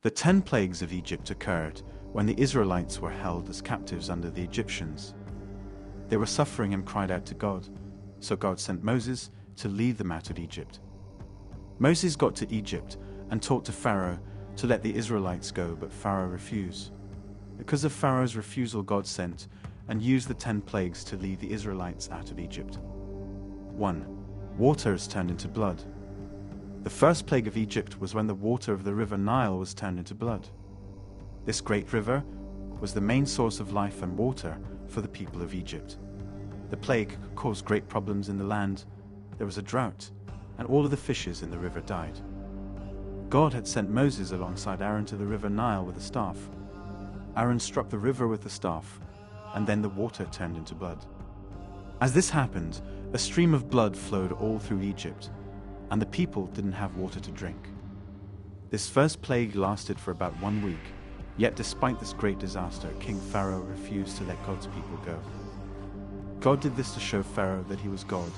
The 10 plagues of Egypt occurred when the Israelites were held as captives under the Egyptians. They were suffering and cried out to God, so God sent Moses to lead them out of Egypt. Moses got to Egypt and talked to Pharaoh to let the Israelites go, but Pharaoh refused. Because of Pharaoh's refusal, God sent and used the 10 plagues to lead the Israelites out of Egypt. 1. Water is turned into blood. The first plague of Egypt was when the water of the river Nile was turned into blood. This great river was the main source of life and water for the people of Egypt. The plague caused great problems in the land. There was a drought, and all of the fishes in the river died. God had sent Moses alongside Aaron to the river Nile with a staff. Aaron struck the river with the staff, and then the water turned into blood. As this happened, a stream of blood flowed all through Egypt, and the people didn't have water to drink. This first plague lasted for about 1 week, yet despite this great disaster, King Pharaoh refused to let God's people go. God did this to show Pharaoh that he was God,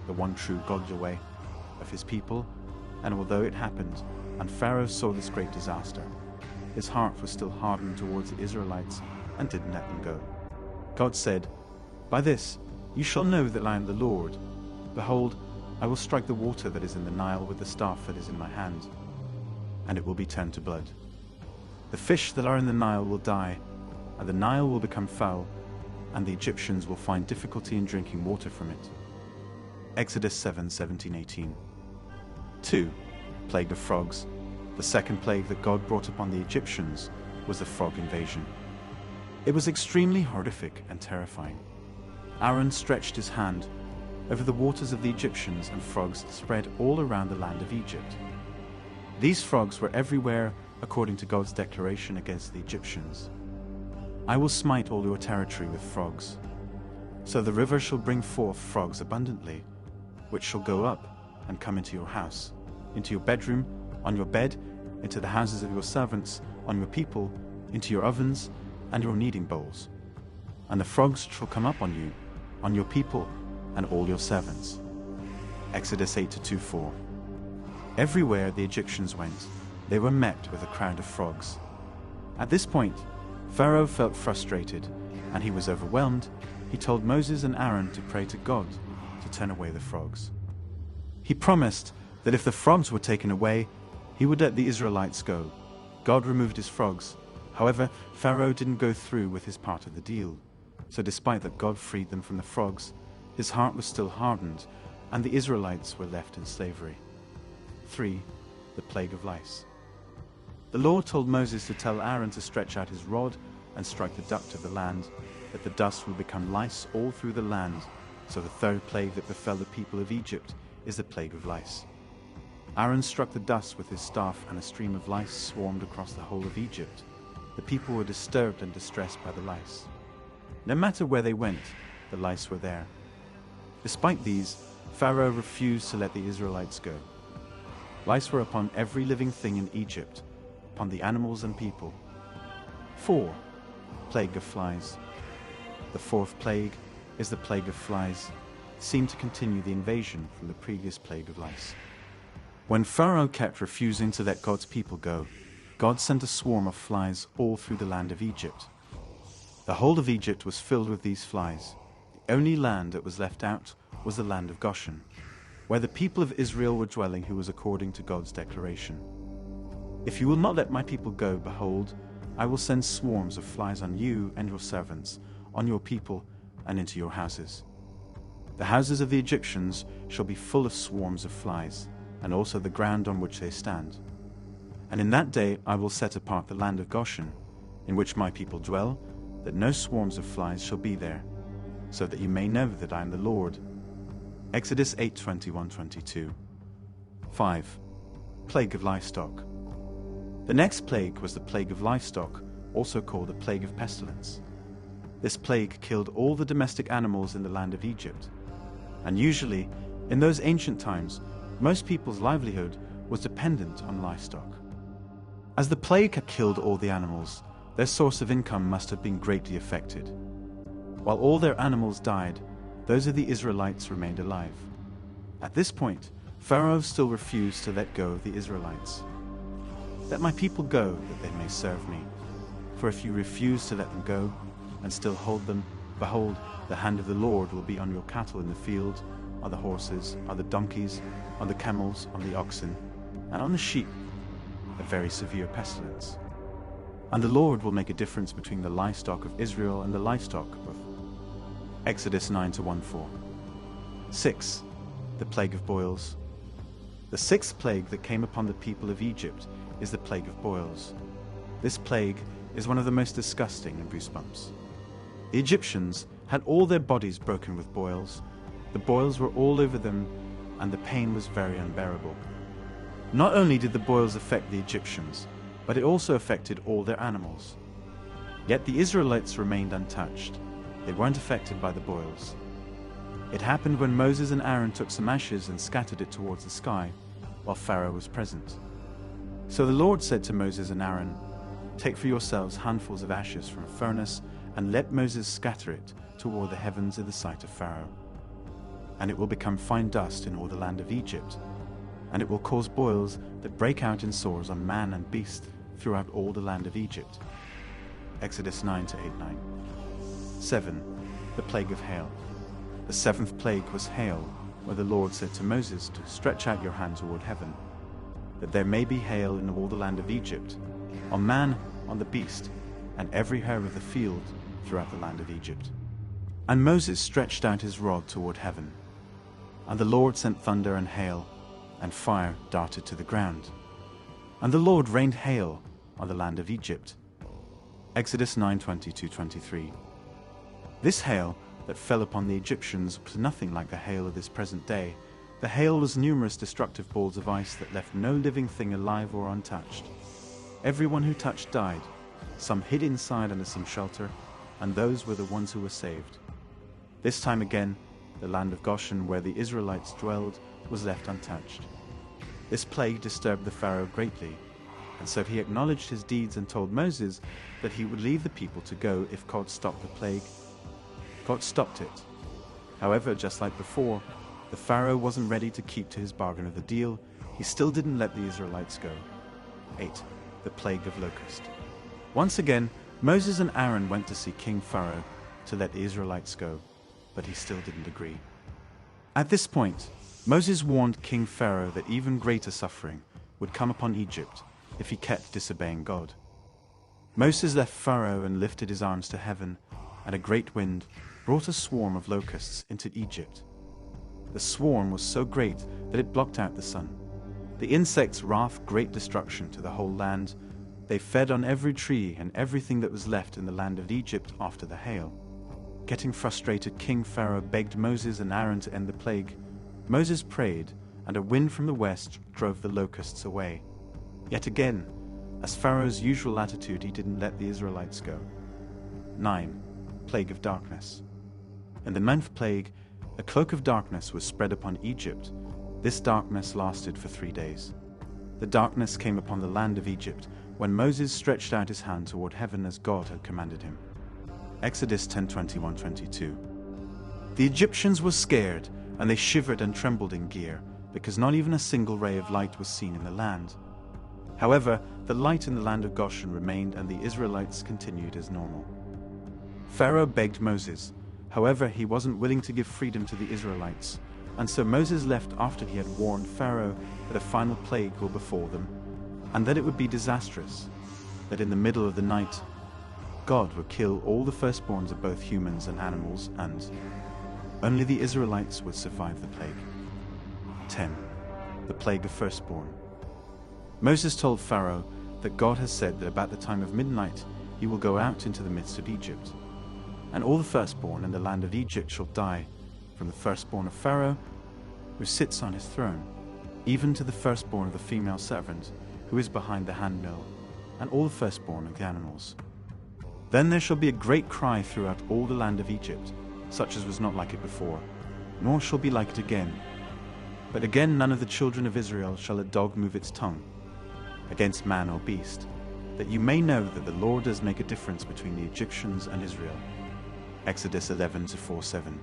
the one true God Yahweh, of his people, and although it happened, and Pharaoh saw this great disaster, his heart was still hardened towards the Israelites and didn't let them go. God said, "By this you shall know that I am the Lord. Behold, I will strike the water that is in the Nile with the staff that is in my hand, and it will be turned to blood. The fish that are in the Nile will die, and the Nile will become foul, and the Egyptians will find difficulty in drinking water from it." Exodus 7:17-18. 2. Plague of frogs. The second plague that God brought upon the Egyptians was the frog invasion. It was extremely horrific and terrifying. Aaron stretched his hand over the waters of the Egyptians, and frogs spread all around the land of Egypt. These frogs were everywhere according to God's declaration against the Egyptians. "I will smite all your territory with frogs. So the river shall bring forth frogs abundantly, which shall go up and come into your house, into your bedroom, on your bed, into the houses of your servants, on your people, into your ovens and your kneading bowls. And the frogs shall come up on you, on your people, and all your servants." Exodus 8:2-4. Everywhere the Egyptians went, they were met with a crowd of frogs. At this point, Pharaoh felt frustrated, and he was overwhelmed. He told Moses and Aaron to pray to God to turn away the frogs. He promised that if the frogs were taken away, he would let the Israelites go. God removed his frogs. However, Pharaoh didn't go through with his part of the deal. So despite that God freed them from the frogs, his heart was still hardened, and the Israelites were left in slavery. 3. The plague of lice. The Lord told Moses to tell Aaron to stretch out his rod and strike the dust of the land, that the dust would become lice all through the land. So the third plague that befell the people of Egypt is the plague of lice. Aaron struck the dust with his staff, and a stream of lice swarmed across the whole of Egypt. The people were disturbed and distressed by the lice. No matter where they went, the lice were there. Despite these, Pharaoh refused to let the Israelites go. Lice were upon every living thing in Egypt, upon the animals and people. 4. Plague of flies. The fourth plague is the plague of flies. It seemed to continue the invasion from the previous plague of lice. When Pharaoh kept refusing to let God's people go, God sent a swarm of flies all through the land of Egypt. The whole of Egypt was filled with these flies. The only land that was left out was the land of Goshen, where the people of Israel were dwelling, who was according to God's declaration. "If you will not let my people go, behold, I will send swarms of flies on you and your servants, on your people, and into your houses. The houses of the Egyptians shall be full of swarms of flies, and also the ground on which they stand. And in that day I will set apart the land of Goshen, in which my people dwell, that no swarms of flies shall be there, so that you may know that I am the Lord." Exodus 8:21-22. 5. Plague of livestock. The next plague was the plague of livestock, also called the plague of pestilence. This plague killed all the domestic animals in the land of Egypt. And usually, in those ancient times, most people's livelihood was dependent on livestock. As the plague had killed all the animals, their source of income must have been greatly affected. While all their animals died, those of the Israelites remained alive. At this point, Pharaoh still refused to let go of the Israelites. Let my people go, that they may serve me. For if you refuse to let them go, and still hold them, behold, the hand of the Lord will be on your cattle in the field, on the horses, on the donkeys, on the camels, on the oxen, and on the sheep, a very severe pestilence. And the Lord will make a difference between the livestock of Israel and the livestock of Exodus 9-1-4. 6. The plague of boils. The sixth plague that came upon the people of Egypt is the plague of boils. This plague is one of the most disgusting and goosebumps. The Egyptians had all their bodies broken with boils. The boils were all over them, and the pain was very unbearable. Not only did the boils affect the Egyptians, but it also affected all their animals. Yet the Israelites remained untouched. They weren't affected by the boils. It happened when Moses and Aaron took some ashes and scattered it towards the sky, while Pharaoh was present. So the Lord said to Moses and Aaron, "Take for yourselves handfuls of ashes from a furnace, and let Moses scatter it toward the heavens in the sight of Pharaoh. And it will become fine dust in all the land of Egypt, and it will cause boils that break out in sores on man and beast throughout all the land of Egypt." Exodus 9-8-9. 7. The plague of hail. The seventh plague was hail, where the Lord said to Moses to stretch out your hand toward heaven, that there may be hail in all the land of Egypt, on man, on the beast, and every herb of the field throughout the land of Egypt. And Moses stretched out his rod toward heaven, and the Lord sent thunder and hail, and fire darted to the ground. And the Lord rained hail on the land of Egypt. Exodus 9:22-23. This hail that fell upon the Egyptians was nothing like the hail of this present day. The hail was numerous destructive balls of ice that left no living thing alive or untouched. Everyone who touched died. Some hid inside under some shelter, and those were the ones who were saved. This time again, the land of Goshen, where the Israelites dwelled, was left untouched. This plague disturbed the Pharaoh greatly, and so he acknowledged his deeds and told Moses that he would leave the people to go if God stopped the plague. God stopped it. However, just like before, the Pharaoh wasn't ready to keep to his bargain of the deal. He still didn't let the Israelites go. 8. The plague of locust. Once again, Moses and Aaron went to see King Pharaoh to let the Israelites go, but he still didn't agree. At this point, Moses warned King Pharaoh that even greater suffering would come upon Egypt if he kept disobeying God. Moses left Pharaoh and lifted his arms to heaven, and a great wind brought a swarm of locusts into Egypt. The swarm was so great that it blocked out the sun. The insects wrought great destruction to the whole land. They fed on every tree and everything that was left in the land of Egypt after the hail. Getting frustrated, King Pharaoh begged Moses and Aaron to end the plague. Moses prayed, and a wind from the west drove the locusts away. Yet again, as Pharaoh's usual attitude, he didn't let the Israelites go. 9. Plague of darkness. In the 9th plague, a cloak of darkness was spread upon Egypt. This darkness lasted for 3 days. The darkness came upon the land of Egypt when Moses stretched out his hand toward heaven as God had commanded him. Exodus 10:21-22. The Egyptians were scared, and they shivered and trembled in gear, because not even a single ray of light was seen in the land. However, the light in the land of Goshen remained, and the Israelites continued as normal. Pharaoh begged Moses. However, he wasn't willing to give freedom to the Israelites, and so Moses left after he had warned Pharaoh that a final plague will befall them, and that it would be disastrous, that in the middle of the night, God would kill all the firstborns of both humans and animals, and only the Israelites would survive the plague. 10. The plague of firstborn. Moses told Pharaoh that God has said that about the time of midnight he will go out into the midst of Egypt, and all the firstborn in the land of Egypt shall die, from the firstborn of Pharaoh, who sits on his throne, even to the firstborn of the female servant, who is behind the handmill, and all the firstborn of the animals. Then there shall be a great cry throughout all the land of Egypt, such as was not like it before, nor shall be like it again. But again none of the children of Israel shall a dog move its tongue against man or beast, that you may know that the Lord does make a difference between the Egyptians and Israel. Exodus 11:4-7.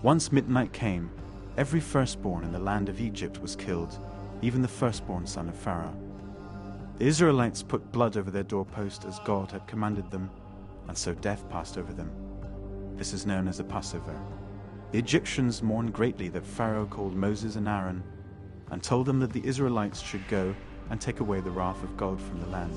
Once midnight came, every firstborn in the land of Egypt was killed, even the firstborn son of Pharaoh. The Israelites put blood over their doorpost as God had commanded them, and so death passed over them. This is known as the Passover. The Egyptians mourned greatly that Pharaoh called Moses and Aaron and told them that the Israelites should go and take away the wrath of God from the land.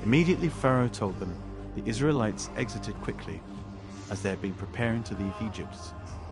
Immediately Pharaoh told them the Israelites exited quickly, as they had been preparing to leave Egypt.